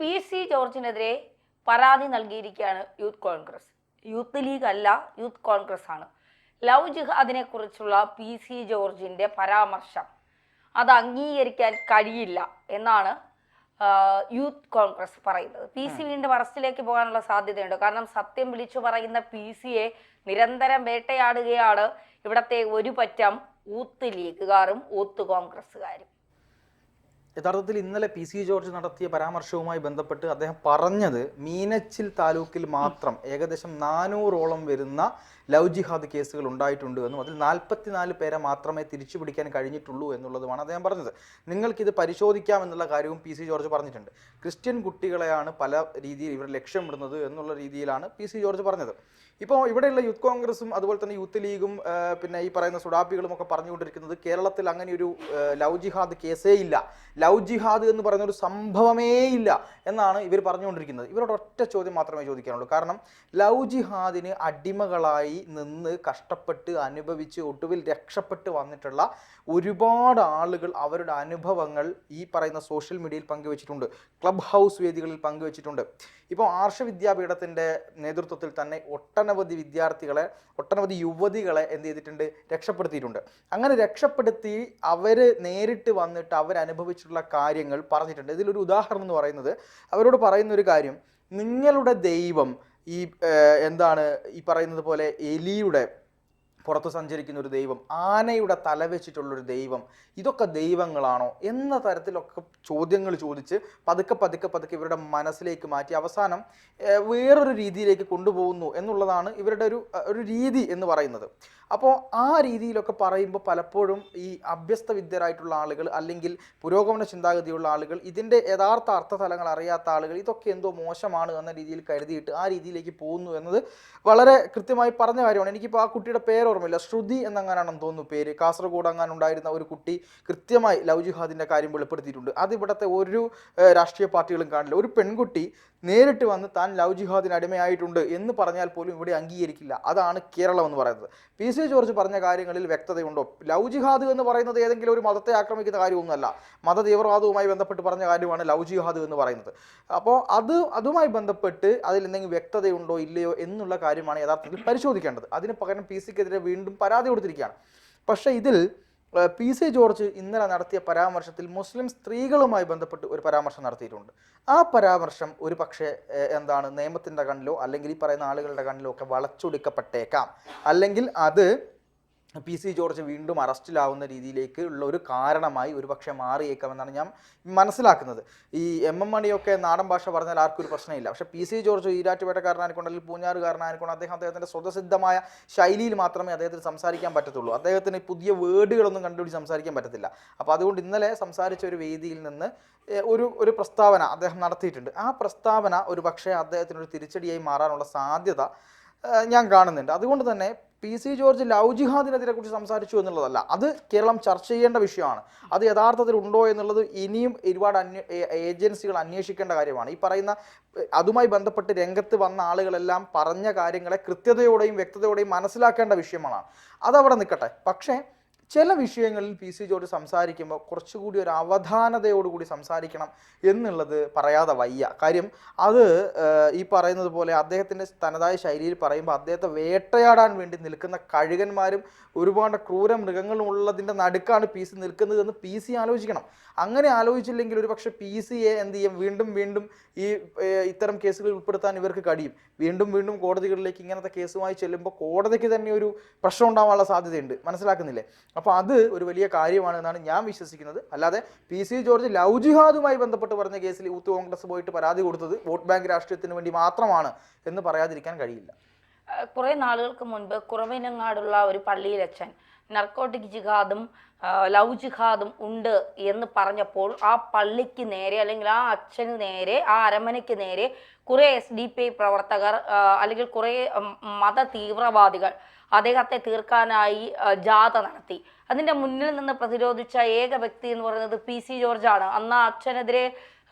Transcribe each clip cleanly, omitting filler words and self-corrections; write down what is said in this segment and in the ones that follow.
PC ജോർജിനെതിരെ പരാതി നൽകിയിരിക്കുകയാണ് youth Congress. Youth league അല്ല, യൂത്ത് കോൺഗ്രസ് ആണ്. ലവ് ജിഹാദിനെ കുറിച്ചുള്ള PC ജോർജിന്റെ പരാമർശം അത് അംഗീകരിക്കാൻ കഴിയില്ല എന്നാണ് യൂത്ത് കോൺഗ്രസ് പറയുന്നത്. PC വീണ്ടും അറസ്റ്റിലേക്ക് പോകാനുള്ള സാധ്യതയുണ്ട്. കാരണം സത്യം വിളിച്ചു പറയുന്ന PCയെ നിരന്തരം വേട്ടയാടുകയാണ് ഇവിടത്തെ ഒരു പറ്റം യൂത്ത് ലീഗുകാരും യൂത്ത് കോൺഗ്രസ്സുകാരും. യഥാർത്ഥത്തിൽ ഇന്നലെ PC ജോർജ് നടത്തിയ പരാമർശവുമായി ബന്ധപ്പെട്ട് അദ്ദേഹം പറഞ്ഞത് മീനച്ചിൽ താലൂക്കിൽ മാത്രം ഏകദേശം 400ഓളം വരുന്ന ലവ് ജിഹാദ് കേസുകൾ ഉണ്ടായിട്ടുണ്ട് എന്നും അതിൽ 44 പേരെ മാത്രമേ തിരിച്ചു പിടിക്കാൻ കഴിഞ്ഞിട്ടുള്ളൂ എന്നുള്ളതുമാണ് അദ്ദേഹം പറഞ്ഞത്. നിങ്ങൾക്കിത് പരിശോധിക്കാം എന്നുള്ള കാര്യവും PC ജോർജ് പറഞ്ഞിട്ടുണ്ട്. ക്രിസ്ത്യൻ കുട്ടികളെയാണ് പല രീതിയിൽ ഇവർ ലക്ഷ്യമിടുന്നത് എന്നുള്ള രീതിയിലാണ് PC ജോർജ് പറഞ്ഞത്. ഇപ്പോൾ ഇവിടെയുള്ള യൂത്ത് കോൺഗ്രസും അതുപോലെ തന്നെ യൂത്ത് ലീഗും പിന്നെ ഈ പറയുന്ന സുഡാപ്പികളും ഒക്കെ പറഞ്ഞുകൊണ്ടിരിക്കുന്നത് കേരളത്തിൽ അങ്ങനെ ഒരു ലവ് ജിഹാദ് കേസേ ഇല്ല, ലവ് ജിഹാദ് എന്ന് പറയുന്ന ഒരു സംഭവമേ ഇല്ല എന്നാണ് ഇവർ പറഞ്ഞുകൊണ്ടിരിക്കുന്നത്. ഇവരോട് ഒറ്റ ചോദ്യം മാത്രമേ ചോദിക്കാനുള്ളൂ. കാരണം ലവ് ജിഹാദിന് അടിമകളായി നിന്ന് കഷ്ടപ്പെട്ട് അനുഭവിച്ച് ഒടുവിൽ രക്ഷപ്പെട്ട് വന്നിട്ടുള്ള ഒരുപാട് ആളുകൾ അവരുടെ അനുഭവങ്ങൾ ഈ പറയുന്ന സോഷ്യൽ മീഡിയയിൽ പങ്കുവച്ചിട്ടുണ്ട്, ക്ലബ് ഹൗസ് വേദികളിൽ പങ്കുവച്ചിട്ടുണ്ട്. ഇപ്പോൾ ആർഷ വിദ്യാപീഠത്തിൻ്റെ നേതൃത്വത്തിൽ തന്നെ ഒട്ടനവധി വിദ്യാർത്ഥികളെ, ഒട്ടനവധി യുവതികളെ എന്ത് ചെയ്തിട്ടുണ്ട്, രക്ഷപ്പെടുത്തിയിട്ടുണ്ട്. അങ്ങനെ രക്ഷപ്പെടുത്തി അവർ നേരിട്ട് വന്നിട്ട് അവരനുഭവിച്ചിട്ടുള്ള കാര്യങ്ങൾ പറഞ്ഞിട്ടുണ്ട്. ഇതിലൊരു ഉദാഹരണം എന്ന് പറയുന്നത്, അവരോട് പറയുന്നൊരു കാര്യം, നിങ്ങളുടെ ദൈവം ഈ എന്താണ് ഈ പറയുന്നത് പോലെ എലിയുടെ പുറത്ത് സഞ്ചരിക്കുന്ന ഒരു ദൈവം, ആനയുടെ തല വെച്ചിട്ടുള്ളൊരു ദൈവം, ഇതൊക്കെ ദൈവങ്ങളാണോ എന്ന തരത്തിലൊക്കെ ചോദ്യങ്ങൾ ചോദിച്ച് പതുക്കെ പതുക്കെ പതുക്കെ ഇവരുടെ മനസ്സിലേക്ക് മാറ്റി അവസാനം വേറൊരു രീതിയിലേക്ക് കൊണ്ടുപോകുന്നു എന്നുള്ളതാണ് ഇവരുടെ ഒരു രീതി എന്ന് പറയുന്നത്. അപ്പോൾ ആ രീതിയിലൊക്കെ പറയുമ്പോൾ പലപ്പോഴും ഈ അഭ്യസ്തവിദ്യരായിട്ടുള്ള ആളുകൾ അല്ലെങ്കിൽ പുരോഗമന ചിന്താഗതിയുള്ള ആളുകൾ, ഇതിൻ്റെ യഥാർത്ഥ അർത്ഥതലങ്ങൾ അറിയാത്ത ആളുകൾ ഇതൊക്കെ എന്തോ മോശമാണ് എന്ന രീതിയിൽ കരുതിയിട്ട് ആ രീതിയിലേക്ക് പോകുന്നു എന്നത് വളരെ കൃത്യമായി പറഞ്ഞ കാര്യമാണ്. എനിക്കിപ്പോൾ ആ കുട്ടിയുടെ പേര് ഓർമ്മയില്ല, ശ്രുതി എന്നങ്ങാനാണെന്ന് തോന്നുന്നു പേര്. കാസർഗോഡ് അങ്ങാനുണ്ടായിരുന്ന ഒരു കുട്ടി കൃത്യമായി ലവ് ജിഹാദിൻ്റെ കാര്യം വെളിപ്പെടുത്തിയിട്ടുണ്ട്. അത് ഇവിടുത്തെ ഒരു രാഷ്ട്രീയ പാർട്ടികളും കാണില്ല. ഒരു പെൺകുട്ടി നേരിട്ട് വന്ന് താൻ ലവ് ജിഹാദിന് അടിമയായിട്ടുണ്ട് എന്ന് പറഞ്ഞാൽ പോലും ഇവിടെ അംഗീകരിക്കില്ല. അതാണ് കേരളം എന്ന് പറയുന്നത്. PC ജോർജ് പറഞ്ഞ കാര്യങ്ങളിൽ വ്യക്തതയുണ്ടോ? ലവ് ജിഹാദ് എന്ന് പറയുന്നത് ഏതെങ്കിലും ഒരു മതത്തെ ആക്രമിക്കുന്ന കാര്യമൊന്നുമല്ല, മതതീവ്രവാദവുമായി ബന്ധപ്പെട്ട് പറഞ്ഞ കാര്യമാണ് ലവ് ജിഹാദ് എന്ന് പറയുന്നത്. അപ്പോൾ അതുമായി ബന്ധപ്പെട്ട് അതിൽ എന്തെങ്കിലും വ്യക്തതയുണ്ടോ ഇല്ലയോ എന്നുള്ള കാര്യമാണ് യഥാർത്ഥത്തിൽ പരിശോധിക്കേണ്ടത്. അതിന് പകരം PCക്കെതിരെ വീണ്ടും പരാതി കൊടുത്തിരിക്കുകയാണ്. പക്ഷേ ഇതിൽ PC ജോർജ് ഇന്നലെ നടത്തിയ പരാമർശത്തിൽ മുസ്ലിം സ്ത്രീകളുമായി ബന്ധപ്പെട്ട് ഒരു പരാമർശം നടത്തിയിട്ടുണ്ട്. ആ പരാമർശം ഒരു പക്ഷേ എന്താണ് നിയമത്തിൻ്റെ കണ്ണിലോ അല്ലെങ്കിൽ ഈ പറയുന്ന ആളുകളുടെ കണ്ണിലോ ഒക്കെ വളച്ചൊടിക്കപ്പെട്ടേക്കാം, അല്ലെങ്കിൽ അത് PC ജോർജ് വീണ്ടും അറസ്റ്റിലാവുന്ന രീതിയിലേക്ക് ഉള്ള ഒരു കാരണമായി ഒരു പക്ഷേ മാറിയേക്കാമെന്നാണ് ഞാൻ മനസ്സിലാക്കുന്നത്. ഈ MM മണിയൊക്കെ നാടൻ ഭാഷ പറഞ്ഞാൽ ആർക്കും ഒരു പ്രശ്നമില്ല. പക്ഷേ PC ജോർജ് ഈരാറ്റുപേട്ടക്കാരനായിക്കൊണ്ട് അല്ലെങ്കിൽ പൂഞ്ഞാറുകാരനായിക്കൊണ്ട് അദ്ദേഹത്തിൻ്റെ സ്വതസിദ്ധമായ ശൈലിയിൽ മാത്രമേ അദ്ദേഹത്തിന് സംസാരിക്കാൻ പറ്റത്തുള്ളൂ. അദ്ദേഹത്തിന് പുതിയ വേർഡുകളൊന്നും കണ്ടുപിടിച്ച് സംസാരിക്കാൻ പറ്റത്തില്ല. അപ്പോൾ അതുകൊണ്ട് ഇന്നലെ സംസാരിച്ച ഒരു വേദിയിൽ നിന്ന് ഒരു പ്രസ്താവന അദ്ദേഹം നടത്തിയിട്ടുണ്ട്. ആ പ്രസ്താവന ഒരു പക്ഷേ അദ്ദേഹത്തിനൊരു തിരിച്ചടിയായി മാറാനുള്ള സാധ്യത ഞാൻ കാണുന്നുണ്ട്. അതുകൊണ്ട് തന്നെ PC ജോർജ് ലവ് ജിഹാദിനെതിരെ കുറിച്ച് സംസാരിച്ചു എന്നുള്ളതല്ല, അത് കേരളം ചർച്ച ചെയ്യേണ്ട വിഷയമാണ്. അത് യഥാർത്ഥത്തിൽ ഉണ്ടോ എന്നുള്ളത് ഇനിയും ഒരുപാട് ഏജൻസികൾ അന്വേഷിക്കേണ്ട കാര്യമാണ്. ഈ പറയുന്ന അതുമായി ബന്ധപ്പെട്ട് രംഗത്ത് വന്ന ആളുകളെല്ലാം പറഞ്ഞ കാര്യങ്ങളെ കൃത്യതയോടെയും വ്യക്തതയോടെയും മനസ്സിലാക്കേണ്ട വിഷയമാണ്. അതവിടെ നിൽക്കട്ടെ. പക്ഷേ ചില വിഷയങ്ങളിൽ PC ജോർജ് സംസാരിക്കുമ്പോൾ കുറച്ചുകൂടി ഒരു അവധാനതയോടുകൂടി സംസാരിക്കണം എന്നുള്ളത് പറയാതെ വയ്യ. കാര്യം അത് ഈ പറയുന്നത് പോലെ അദ്ദേഹത്തിൻ്റെ തനതായ ശൈലിയിൽ പറയുമ്പോൾ അദ്ദേഹത്തെ വേട്ടയാടാൻ വേണ്ടി നിൽക്കുന്ന കഴുകന്മാരും ഒരുപാട് ക്രൂര മൃഗങ്ങളും ഉള്ളതിൻ്റെ നടുക്കാണ് PC നിൽക്കുന്നത് എന്ന് PC ആലോചിക്കണം. അങ്ങനെ ആലോചിച്ചില്ലെങ്കിൽ ഒരു പക്ഷേ PCയെ എന്ത് ചെയ്യും, വീണ്ടും വീണ്ടും ഇത്തരം കേസുകളിൽ ഉൾപ്പെടുത്താൻ ഇവർക്ക് കഴിയും. വീണ്ടും വീണ്ടും കോടതികളിലേക്ക് ഇങ്ങനത്തെ കേസുമായി ചെല്ലുമ്പോൾ കോടതിക്ക് തന്നെ ഒരു പ്രശ്നം ഉണ്ടാവാനുള്ള സാധ്യതയുണ്ട്. മനസ്സിലാക്കുന്നില്ലേ? അപ്പോൾ അത് ഒരു വലിയ കാര്യമാണ് എന്നാണ് ഞാൻ വിശ്വസിക്കുന്നത്. അല്ലാതെ PC ജോർജ് ലവ് ജിഹാദുമായി ബന്ധപ്പെട്ട് പറഞ്ഞ കേസിൽ യൂത്ത് കോൺഗ്രസ് പോയിട്ട് പരാതി കൊടുത്തത് വോട്ട് ബാങ്ക് രാഷ്ട്രീയത്തിന് വേണ്ടി മാത്രമാണ് എന്ന് പറയാതിരിക്കാൻ കഴിയില്ല. കുറേ നാളുകൾക്ക് മുൻപ് കുറവിനങ്ങാടുള്ള ഒരു പള്ളിയിലച്ഛൻ നർക്കോട്ടിക് ജിഹാദും ലവ് ജിഹാദും ഉണ്ട് എന്ന് പറഞ്ഞപ്പോൾ ആ പള്ളിക്ക് നേരെ അല്ലെങ്കിൽ ആ അച്ഛന് നേരെ, ആ അരമനയ്ക്ക് നേരെ കുറേ SDPI പ്രവർത്തകർ അല്ലെങ്കിൽ കുറേ മത തീവ്രവാദികൾ അദ്ദേഹത്തെ തീർക്കാനായി ജാഥ നടത്തി. അതിൻ്റെ മുന്നിൽ നിന്ന് പ്രതിരോധിച്ച ഏക വ്യക്തി എന്ന് പറയുന്നത് PC ജോർജാണ്. അന്ന് അച്ഛനെതിരെ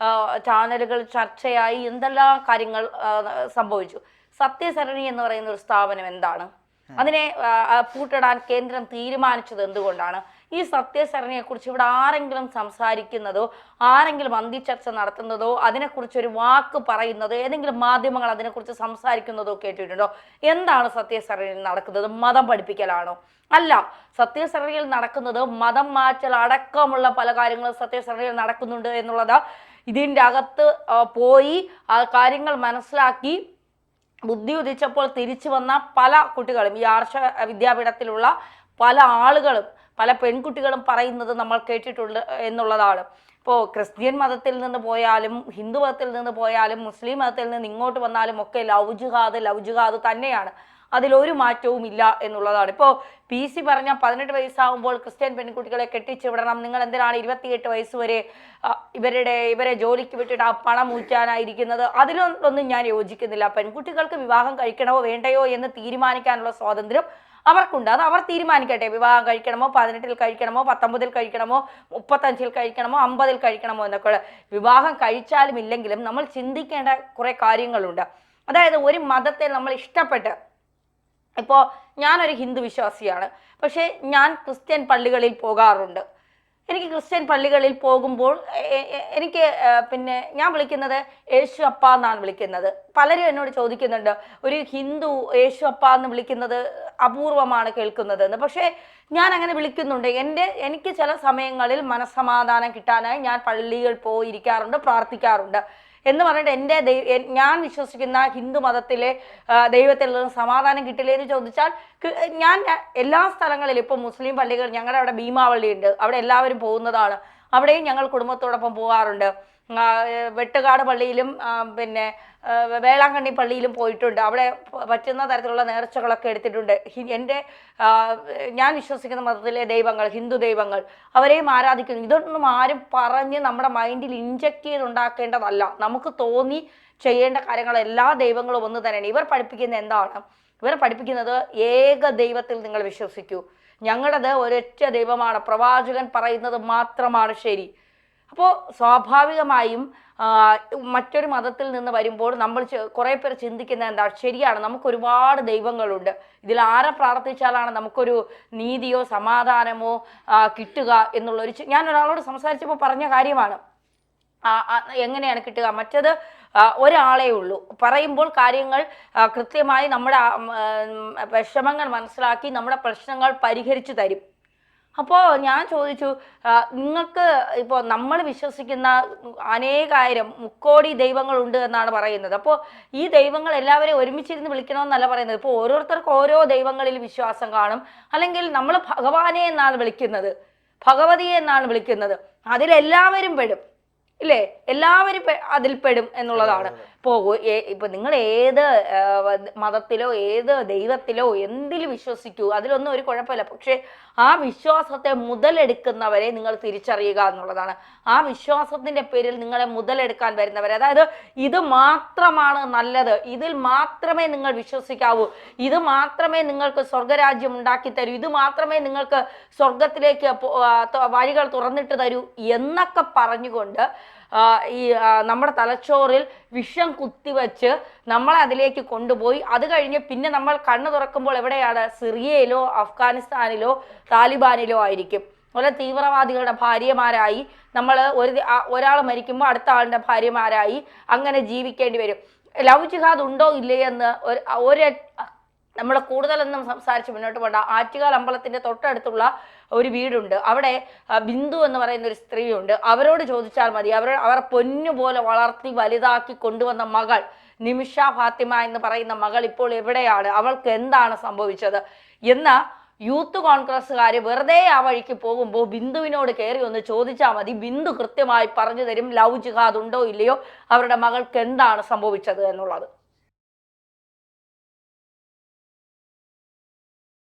ചാനലുകൾ ചർച്ചയായി എന്തെല്ലാം കാര്യങ്ങൾ സംഭവിച്ചു. സത്യസരണി എന്ന് പറയുന്ന ഒരു സ്ഥാപനം എന്താണ്? അതിനെ പൂട്ടിടാൻ കേന്ദ്രം തീരുമാനിച്ചത് എന്തുകൊണ്ടാണ്? ഈ സത്യസരണിയെക്കുറിച്ച് ഇവിടെ ആരെങ്കിലും സംസാരിക്കുന്നതോ ആരെങ്കിലും അന്തിച്ചർച്ച നടത്തുന്നതോ അതിനെക്കുറിച്ചൊരു വാക്ക് പറയുന്നതോ ഏതെങ്കിലും മാധ്യമങ്ങൾ അതിനെക്കുറിച്ച് സംസാരിക്കുന്നതോ കേട്ടിട്ടുണ്ടോ? എന്താണ് സത്യസരണിയിൽ നടക്കുന്നത്? മതം പഠിപ്പിക്കലാണോ? അല്ല, സത്യസരണിയിൽ നടക്കുന്നത് മതം മാറ്റൽ അടക്കമുള്ള പല കാര്യങ്ങളും സത്യസരണിയിൽ നടക്കുന്നുണ്ട് എന്നുള്ളത് ഇതിൻ്റെ അകത്ത് പോയി ആ കാര്യങ്ങൾ മനസ്സിലാക്കി ബുദ്ധി ഉദിച്ചപ്പോൾ തിരിച്ചു വന്ന പല കുട്ടികളും, ഈ ആർഷ വിദ്യാപീഠത്തിലുള്ള പല ആളുകളും, പല പെൺകുട്ടികളും പറയുന്നത് നമ്മൾ കേട്ടിട്ടുണ്ട് എന്നുള്ളതാണ്. ഇപ്പോൾ ക്രിസ്ത്യൻ മതത്തിൽ നിന്ന് പോയാലും ഹിന്ദു മതത്തിൽ നിന്ന് പോയാലും മുസ്ലിം മതത്തിൽ നിന്ന് ഇങ്ങോട്ട് വന്നാലും ഒക്കെ ലവ് ജിഹാദ് തന്നെയാണ്. അതിലൊരു മാറ്റവും ഇല്ല എന്നുള്ളതാണ്. ഇപ്പോൾ PC പറഞ്ഞ 18 വയസ്സാകുമ്പോൾ ക്രിസ്ത്യൻ പെൺകുട്ടികളെ കെട്ടിച്ചു വിടണം, നിങ്ങൾ എന്തിനാണ് 28 വയസ്സ് വരെ ഇവരെ ജോലിക്ക് വിട്ടിട്ട് ആ പണം ഊറ്റാനായിരിക്കുന്നത്? അതിലൊന്നും ഞാൻ യോജിക്കുന്നില്ല. പെൺകുട്ടികൾക്ക് വിവാഹം കഴിക്കണമോ വേണ്ടയോ എന്ന് തീരുമാനിക്കാനുള്ള സ്വാതന്ത്ര്യം അവർക്കുണ്ട്. അത് അവർ തീരുമാനിക്കട്ടെ. വിവാഹം കഴിക്കണമോ, 18-ൽ കഴിക്കണമോ, 19-ൽ കഴിക്കണമോ, 35-ൽ കഴിക്കണമോ, 50-ൽ കഴിക്കണമോ എന്നൊക്കെ. വിവാഹം കഴിച്ചാലും ഇല്ലെങ്കിലും നമ്മൾ ചിന്തിക്കേണ്ട കുറേ കാര്യങ്ങളുണ്ട്. അതായത് ഒരു മതത്തെ നമ്മൾ ഇഷ്ടപ്പെട്ട്, ഇപ്പോൾ ഞാനൊരു ഹിന്ദു വിശ്വാസിയാണ്, പക്ഷേ ഞാൻ ക്രിസ്ത്യൻ പള്ളികളിൽ പോകാറുണ്ട്. എനിക്ക് ക്രിസ്ത്യൻ പള്ളികളിൽ പോകുമ്പോൾ എനിക്ക് പിന്നെ ഞാൻ വിളിക്കുന്നത് യേശു അപ്പ എന്നാണ് വിളിക്കുന്നത്. പലരും എന്നോട് ചോദിക്കുന്നുണ്ട്, ഒരു ഹിന്ദു യേശു അപ്പ എന്ന് വിളിക്കുന്നത് അപൂർവമാണ് കേൾക്കുന്നത് എന്ന്. പക്ഷേ ഞാൻ അങ്ങനെ വിളിക്കുന്നുണ്ട്. എനിക്ക് ചില സമയങ്ങളിൽ മനസ്സമാധാനം കിട്ടാനായി ഞാൻ പള്ളിയിൽ പോയിരിക്കാറുണ്ട്, പ്രാർത്ഥിക്കാറുണ്ട്. എന്ന് പറഞ്ഞിട്ട് ഞാൻ വിശ്വസിക്കുന്ന ഹിന്ദു മതത്തിലെ ദൈവത്തിൽ നിന്ന് സമാധാനം കിട്ടില്ലേ എന്ന് ചോദിച്ചാൽ, ഞാൻ എല്ലാ സ്ഥലങ്ങളിലും, ഇപ്പോൾ മുസ്ലിം പള്ളികൾ, ഞങ്ങളുടെ അവിടെ ഭീമാവള്ളി ഉണ്ട്, അവിടെ എല്ലാവരും പോകുന്നതാണ്. അവിടെയും ഞങ്ങൾ കുടുംബത്തോടൊപ്പം പോകാറുണ്ട്. വെട്ടുകാട് പള്ളിയിലും പിന്നെ വേളാങ്കണ്ണി പള്ളിയിലും പോയിട്ടുണ്ട്. അവിടെ പറ്റുന്ന തരത്തിലുള്ള നേർച്ചകളൊക്കെ എടുത്തിട്ടുണ്ട്. ഞാൻ വിശ്വസിക്കുന്ന മതത്തിലെ ദൈവങ്ങൾ, ഹിന്ദു ദൈവങ്ങൾ, അവരെയും ആരാധിക്കുന്നു. ഇതൊന്നും ആരും പറഞ്ഞ് നമ്മുടെ മൈൻഡിൽ ഇൻജക്റ്റ് ചെയ്തുണ്ടാക്കേണ്ടതല്ല. നമുക്ക് തോന്നി ചെയ്യേണ്ട കാര്യങ്ങൾ എല്ലാ ദൈവങ്ങളും ഒന്ന് തന്നെയാണ്. ഇവർ പഠിപ്പിക്കുന്നത് എന്താണ്? ഇവർ പഠിപ്പിക്കുന്നത് ഏക ദൈവത്തിൽ നിങ്ങൾ വിശ്വസിക്കൂ, ഞങ്ങളുടേത് ഒരൊറ്റ ദൈവമാണ്, പ്രവാചകൻ പറയുന്നത് മാത്രമാണ് ശരി. അപ്പോൾ സ്വാഭാവികമായും മറ്റൊരു മതത്തിൽ നിന്ന് വരുമ്പോൾ നമ്മൾ കുറേ പേർ ചിന്തിക്കുന്നത് എന്താ, ശരിയാണ്, നമുക്ക് ഒരുപാട് ദൈവങ്ങളുണ്ട്, ഇതിൽ ആരെ പ്രാർത്ഥിച്ചാലാണ് നമുക്കൊരു നീതിയോ സമാധാനമോ കിട്ടുക എന്നുള്ളൊരു ഞാൻ ഒരാളോട് സംസാരിച്ചപ്പോൾ പറഞ്ഞ കാര്യമാണ്. എങ്ങനെയാണ് കിട്ടുക? മറ്റത് ഒരാളേ ഉള്ളൂ, പറയുമ്പോൾ കാര്യങ്ങൾ കൃത്യമായി നമ്മുടെ വിഷമങ്ങൾ മനസ്സിലാക്കി നമ്മുടെ പ്രശ്നങ്ങൾ പരിഹരിച്ചു തരും. അപ്പോൾ ഞാൻ ചോദിച്ചു, നിങ്ങൾക്ക് ഇപ്പോൾ നമ്മൾ വിശ്വസിക്കുന്ന അനേകായിരം മുക്കോടി ദൈവങ്ങളുണ്ട് എന്നാണ് പറയുന്നത്. അപ്പോൾ ഈ ദൈവങ്ങൾ എല്ലാവരെയും ഒരുമിച്ചിരുന്ന് വിളിക്കണമെന്നല്ല പറയുന്നത്. ഇപ്പോൾ ഓരോരുത്തർക്കും ഓരോ ദൈവങ്ങളിൽ വിശ്വാസം കാണും. അല്ലെങ്കിൽ നമ്മൾ ഭഗവാനെ എന്നാണ് വിളിക്കുന്നത്, ഭഗവതിയെ എന്നാണ് വിളിക്കുന്നത്. അതിലെല്ലാവരും പെടും, ഇല്ലേ? എല്ലാവരും അതിൽ പെടും എന്നുള്ളതാണ്. ഇപ്പൊ നിങ്ങൾ ഏത് മതത്തിലോ ഏത് ദൈവത്തിലോ എന്തിൽ വിശ്വസിക്കൂ, അതിലൊന്നും ഒരു കുഴപ്പമില്ല. പക്ഷെ ആ വിശ്വാസത്തെ മുതലെടുക്കുന്നവരെ നിങ്ങൾ തിരിച്ചറിയുക എന്നുള്ളതാണ്. ആ വിശ്വാസത്തിന്റെ പേരിൽ നിങ്ങളെ മുതലെടുക്കാൻ വരുന്നവരെ, അതായത് ഇത് മാത്രമാണ് നല്ലത്, ഇതിൽ മാത്രമേ നിങ്ങൾ വിശ്വസിക്കാവൂ, ഇത് മാത്രമേ നിങ്ങൾക്ക് സ്വർഗരാജ്യം ഉണ്ടാക്കി തരൂ, ഇത് മാത്രമേ നിങ്ങൾക്ക് സ്വർഗത്തിലേക്ക് വഴികൾ തുറന്നിട്ട് തരൂ എന്നൊക്കെ പറഞ്ഞുകൊണ്ട് ഈ നമ്മുടെ തലച്ചോറിൽ വിഷം കുത്തിവെച്ച് നമ്മളെ അതിലേക്ക് കൊണ്ടുപോയി, അത് കഴിഞ്ഞ് പിന്നെ നമ്മൾ കണ്ണു തുറക്കുമ്പോൾ എവിടെയാണ്? സിറിയയിലോ അഫ്ഗാനിസ്ഥാനിലോ താലിബാനിലോ ആയിരിക്കും. അതുപോലെ തീവ്രവാദികളുടെ ഭാര്യമാരായി നമ്മൾ ഒരാൾ മരിക്കുമ്പോൾ അടുത്ത ആളുടെ ഭാര്യമാരായി അങ്ങനെ ജീവിക്കേണ്ടി വരും. ലവ് ജിഹാദ് ഉണ്ടോ ഇല്ലേ എന്ന് നമ്മൾ കൂടുതലൊന്നും സംസാരിച്ച് മുന്നോട്ട് പോകണ്ട. ആറ്റുകാൽ അമ്പലത്തിന്റെ തൊട്ടടുത്തുള്ള ഒരു വീടുണ്ട്, അവിടെ ബിന്ദു എന്ന് പറയുന്ന ഒരു സ്ത്രീയുണ്ട്. അവരോട് ചോദിച്ചാൽ മതി, അവർ പൊന്നുപോലെ വളർത്തി വലുതാക്കി കൊണ്ടുവന്ന മകൾ നിമിഷ ഫാത്തിമ എന്ന് പറയുന്ന മകൾ ഇപ്പോൾ എവിടെയാണ്, അവൾക്ക് എന്താണ് സംഭവിച്ചത് എന്ന് യൂത്ത് കോൺഗ്രസ്സുകാർ വെറുതെ ആ വഴിക്ക് പോകുമ്പോൾ ബിന്ദുവിനോട് കയറി ഒന്ന് ചോദിച്ചാൽ മതി. ബിന്ദു കൃത്യമായി പറഞ്ഞു തരും ലവ് ജിഹാദ് ഉണ്ടോ ഇല്ലയോ, അവരുടെ മകൾക്ക് എന്താണ് സംഭവിച്ചത് എന്നുള്ളത്.